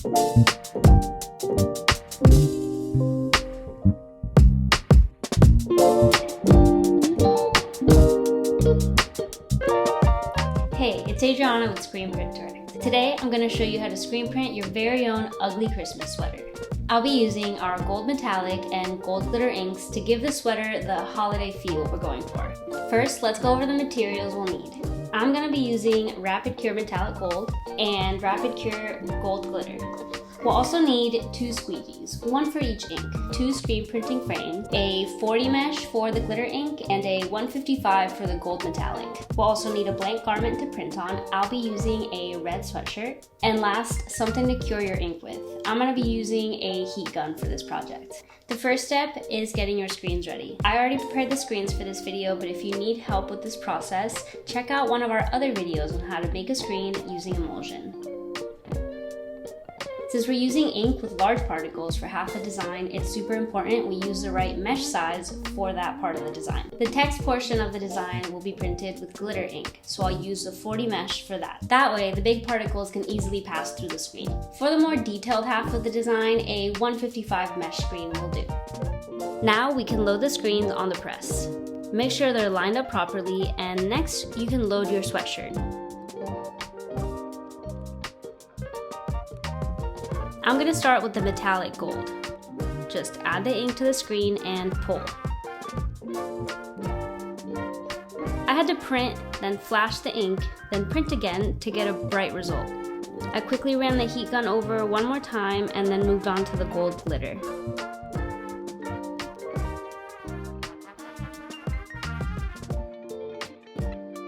Hey, it's Adriana with Screen Printer. Today I'm going to show you how to screen print your very own ugly Christmas sweater. I'll be using our gold metallic and gold glitter inks to give the sweater the holiday feel we're going for. First, let's go over the materials we'll need. I'm going to be using 𝗬𝗂𝘅𝗁 metallic gold and 𝗬𝗂𝘅𝗁 gold glitter. We'll also need 2 squeegees, one for each ink, 2 screen printing frames, a 40 mesh for the glitter ink, and a 155 for the gold metallic. We'll also need a blank garment to print on. I'll be using a red sweatshirt. And last, something to cure your ink with. I'm going to be using a heat gun for this project. The first step is getting your screens ready. I already prepared the screens for this video, but if you need help with this process, check out one of our other videos on how to make a screen using emulsion. Since we're using ink with large particles for half the design, it's super important we use the right mesh size for that part of the design. The text portion of the design will be printed with glitter ink, so I'll use the 40 mesh for that. That way, the big particles can easily pass through the screen. For the more detailed half of the design, a 155 mesh screen will do. Now we can load the screens on the press. Make sure they're lined up properly, and next you can load your sweatshirt. I'm going to start with the metallic gold. Just add the ink to the screen and pull. I had to print, then flash the ink, then print again to get a bright result. I quickly ran the heat gun over one more time and then moved on to the gold glitter.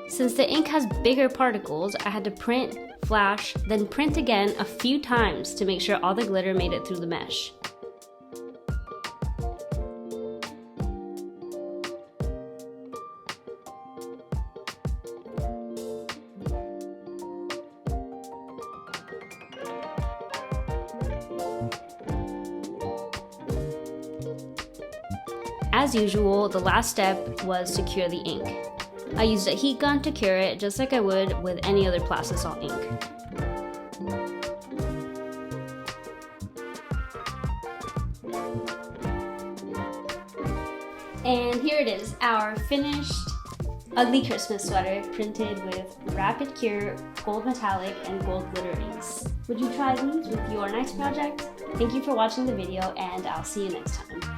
Since the ink has bigger particles, I had to print, flash, then print again a few times to make sure all the glitter made it through the mesh. As usual, the last step was to cure the ink. I used a heat gun to cure it just like I would with any other plastisol ink. And here it is, our finished ugly Christmas sweater printed with 𝗬𝗂𝘅𝗁 gold metallic and gold glitter inks. Would you try these with your next project? Thank you for watching the video, and I'll see you next time.